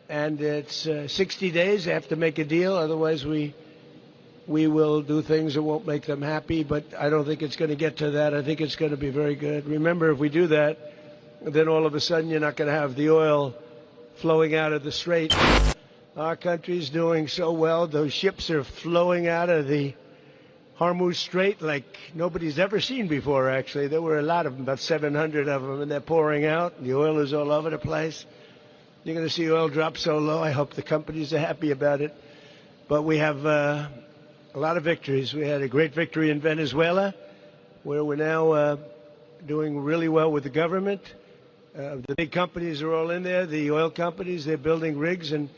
and it's 60 days. They have to make a deal, otherwise we will do things that won't make them happy. But I don't think it's going to get to that. I think it's going to be very good. Remember, if we do that, then all of a sudden you're not going to have the oil flowing out of the strait. Our country's doing so well. Those ships are flowing out of the Hormuz Strait like nobody's ever seen before, actually. There were a lot of them, about 700 of them, and they're pouring out. The oil is all over the place. You're going to see oil drop so low. I hope the companies are happy about it. But we have a lot of victories. We had a great victory in Venezuela, where we're now doing really well with the government. The big companies are all in there, the oil companies. They're building rigs, and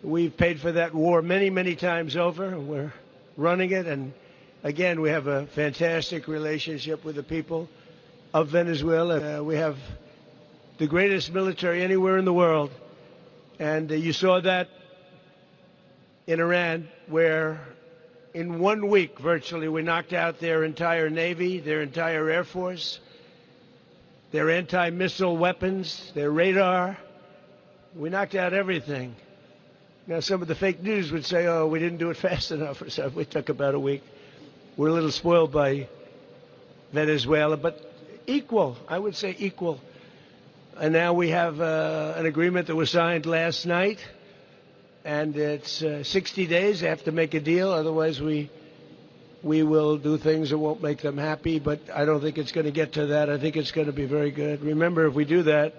we've paid for that war many, many times over. And we're running it, and again, we have a fantastic relationship with the people of Venezuela. We have the greatest military anywhere in the world. And you saw that in Iran, where in 1 week, virtually, we knocked out their entire Navy, their entire Air Force, their anti-missile weapons, their radar. We knocked out everything. Now, some of the fake news would say, oh, we didn't do it fast enough or something. We took about a week. We're a little spoiled by Venezuela, but equal, I would say equal. And now we have an agreement that was signed last night, and it's 60 days. They have to make a deal, otherwise we will do things that won't make them happy. But I don't think it's going to get to that. I think it's going to be very good. Remember, if we do that,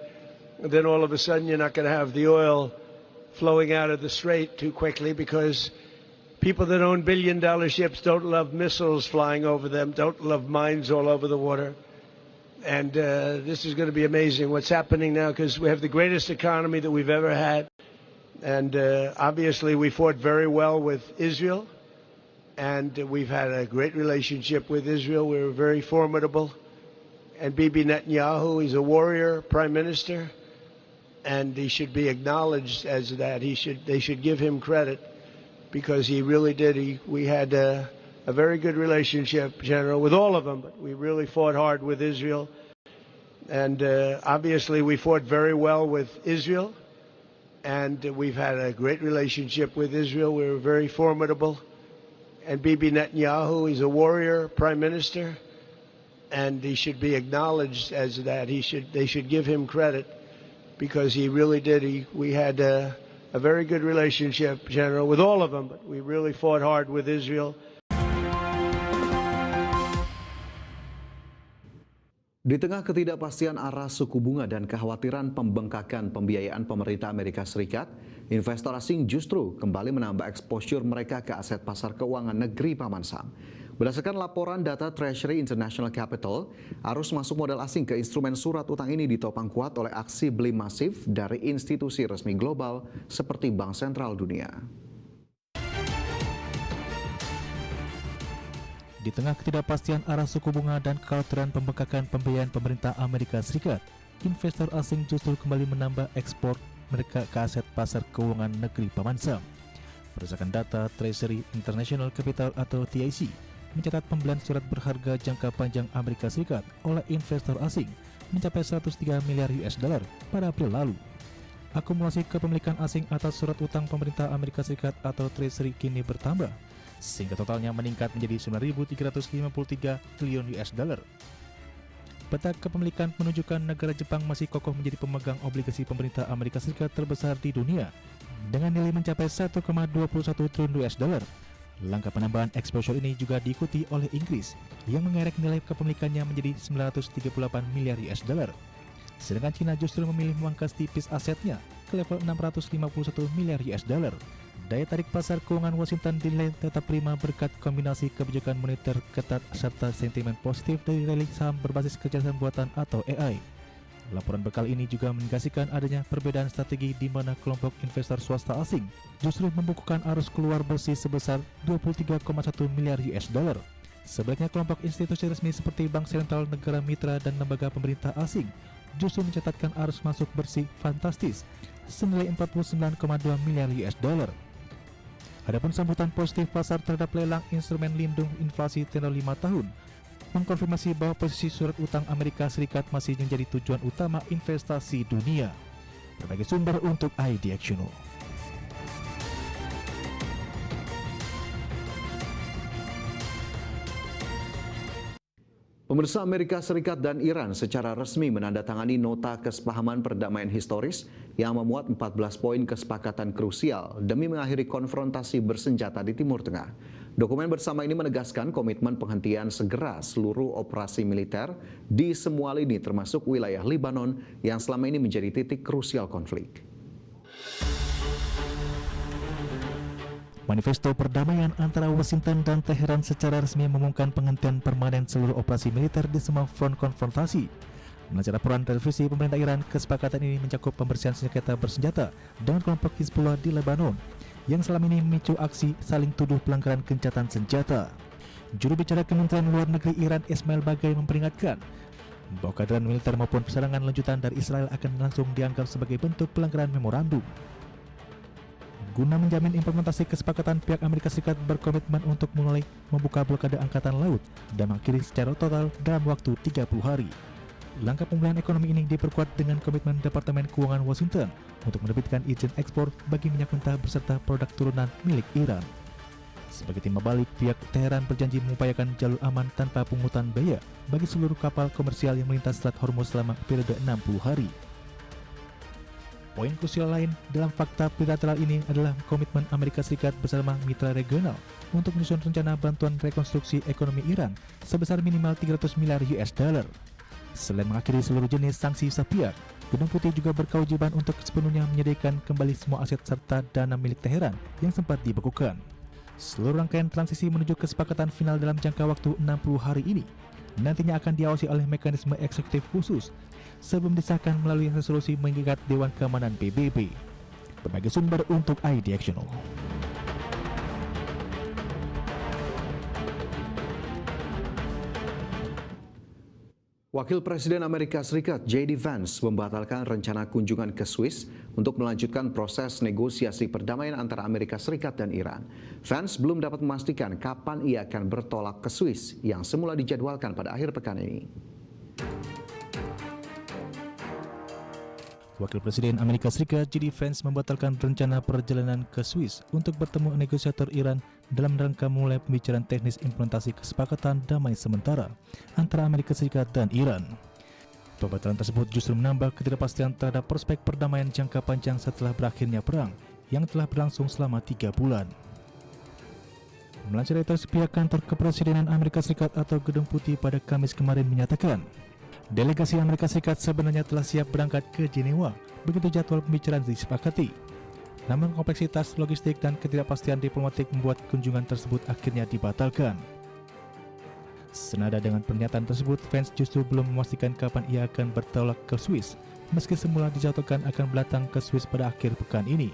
then all of a sudden you're not going to have the oil flowing out of the strait too quickly, because people that own billion-dollar ships don't love missiles flying over them, don't love mines all over the water. And this is going to be amazing what's happening now, because we have the greatest economy that we've ever had. And obviously we fought very well with Israel, and we've had a great relationship with Israel. We're very formidable. And Bibi Netanyahu, he's a warrior prime minister, and he should be acknowledged as that. They should give him credit, because he really did. We had a very good relationship, General, with all of them, but we really fought hard with Israel. And obviously we fought very well with Israel, and we've had a great relationship with Israel. We're very formidable. And Bibi Netanyahu, he's a warrior prime minister, and he should be acknowledged as that. They should give him credit, because he really did. We had a very good relationship, General, with all of them, but we really fought hard with Israel. Di tengah ketidakpastian arah suku bunga dan kekhawatiran pembengkakan pembiayaan pemerintah Amerika Serikat, investor asing justru kembali menambah exposure mereka ke aset pasar keuangan negeri Paman Sam. Berdasarkan laporan data Treasury International Capital, arus masuk modal asing ke instrumen surat utang ini ditopang kuat oleh aksi beli masif dari institusi resmi global seperti Bank Sentral Dunia. Di tengah ketidakpastian arah suku bunga dan kekhawatiran pembengkakan pembiayaan pemerintah Amerika Serikat, investor asing justru kembali menambah ekspor mereka ke aset pasar keuangan negeri Paman Sam. Berdasarkan data Treasury International Capital atau TIC, mencatat pembelian surat berharga jangka panjang Amerika Serikat oleh investor asing mencapai 103 miliar US dollar pada April lalu. Akumulasi kepemilikan asing atas surat utang pemerintah Amerika Serikat atau Treasury kini bertambah, sehingga totalnya meningkat menjadi 9.353 triliun US dollar. Peta kepemilikan menunjukkan negara Jepang masih kokoh menjadi pemegang obligasi pemerintah Amerika Serikat terbesar di dunia dengan nilai mencapai 1,21 triliun US dollar. Langkah penambahan exposure ini juga diikuti oleh Inggris yang mengerek nilai kepemilikannya menjadi 938 miliar US dollar. Sedangkan China justru memilih memangkas tipis asetnya ke level 651 miliar US dollar. Daya tarik pasar keuangan Washington dinilai tetap prima berkat kombinasi kebijakan moneter ketat serta sentimen positif dari rally saham berbasis kecerdasan buatan atau AI. Laporan bekal ini juga mengindikasikan adanya perbedaan strategi di mana kelompok investor swasta asing justru membukukan arus keluar bersih sebesar 23,1 miliar US dollar. Sebaliknya kelompok institusi resmi seperti Bank Sentral Negara Mitra dan lembaga pemerintah asing justru mencatatkan arus masuk bersih fantastis senilai 49,2 miliar US dollar. Adapun sambutan positif pasar terhadap lelang instrumen lindung inflasi tenor 5 tahun mengkonfirmasi bahwa posisi surat utang Amerika Serikat masih menjadi tujuan utama investasi dunia. Berbagai sumber untuk IDXuno. Pemirsa, Amerika Serikat dan Iran secara resmi menandatangani nota kesepahaman perdamaian historis yang memuat 14 poin kesepakatan krusial demi mengakhiri konfrontasi bersenjata di Timur Tengah. Dokumen bersama ini menegaskan komitmen penghentian segera seluruh operasi militer di semua lini termasuk wilayah Lebanon yang selama ini menjadi titik krusial konflik. Manifesto perdamaian antara Washington dan Teheran secara resmi mengumumkan penghentian permanen seluruh operasi militer di semua front konfrontasi. Melansir laporan televisi pemerintah Iran, kesepakatan ini mencakup pembersihan sengketa bersenjata dengan kelompok Hizbullah di Lebanon yang selama ini memicu aksi saling tuduh pelanggaran gencatan senjata. Juru bicara Kementerian Luar Negeri Iran Ismail Baghai memperingatkan bahwa kehadiran militer maupun serangan lanjutan dari Israel akan langsung dianggap sebagai bentuk pelanggaran memorandum. Guna menjamin implementasi kesepakatan, pihak Amerika Serikat berkomitmen untuk mulai membuka blokade angkatan laut dan mengakhiri secara total dalam waktu 30 hari. Langkah pemulihan ekonomi ini diperkuat dengan komitmen Departemen Keuangan Washington untuk menerbitkan izin ekspor bagi minyak mentah beserta produk turunan milik Iran. Sebagai timbal balik, pihak Teheran berjanji mengupayakan jalur aman tanpa pungutan biaya bagi seluruh kapal komersial yang melintas Selat Hormuz selama periode 60 hari. Poin krusial lain dalam fakta bilateral ini adalah komitmen Amerika Serikat bersama mitra regional untuk menyusun rencana bantuan rekonstruksi ekonomi Iran sebesar minimal 300 miliar US dollar. Selain mengakhiri seluruh jenis sanksi sepihak, Gedung Putih juga berkewajiban untuk sepenuhnya menyediakan kembali semua aset serta dana milik Teheran yang sempat dibekukan. Seluruh rangkaian transisi menuju kesepakatan final dalam jangka waktu 60 hari ini nantinya akan diawasi oleh mekanisme eksekutif khusus sebelum disahkan melalui resolusi mengikat Dewan Keamanan PBB. Berbagai sumber untuk IDXuno. Wakil Presiden Amerika Serikat J.D. Vance membatalkan rencana kunjungan ke Swiss untuk melanjutkan proses negosiasi perdamaian antara Amerika Serikat dan Iran. Vance belum dapat memastikan kapan ia akan bertolak ke Swiss yang semula dijadwalkan pada akhir pekan ini. Wakil Presiden Amerika Serikat J.D. Vance membatalkan rencana perjalanan ke Swiss untuk bertemu negosiator Iran dalam rangka memulai pembicaraan teknis implementasi kesepakatan damai sementara antara Amerika Serikat dan Iran. Pembatalan tersebut justru menambah ketidakpastian terhadap prospek perdamaian jangka panjang setelah berakhirnya perang yang telah berlangsung selama 3 bulan. Melansir Reuters, pihak kantor kepresidenan Amerika Serikat atau Gedung Putih pada Kamis kemarin menyatakan delegasi Amerika Serikat sebenarnya telah siap berangkat ke Jenewa begitu jadwal pembicaraan disepakati. Namun kompleksitas logistik dan ketidakpastian diplomatik membuat kunjungan tersebut akhirnya dibatalkan. Senada dengan pernyataan tersebut, Vance justru belum memastikan kapan ia akan bertolak ke Swiss, meski semula dijadwalkan akan datang ke Swiss pada akhir pekan ini.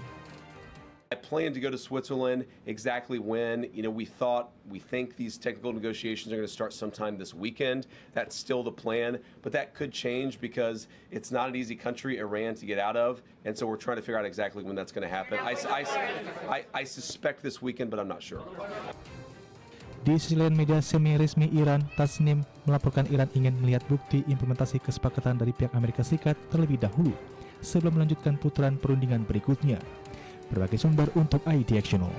I plan to go to Switzerland. Exactly when, we think these technical negotiations are going to start sometime this weekend. That's still the plan, but that could change because it's not an easy country, Iran, to get out of, and so we're trying to figure out exactly when that's going to happen. I suspect this weekend, but I'm not sure. Di sisi lain, media semi-resmi Iran, Tasnim, melaporkan Iran ingin melihat bukti implementasi kesepakatan dari pihak Amerika Serikat terlebih dahulu sebelum melanjutkan putaran perundingan berikutnya. Berbagai sumber untuk IDXuno.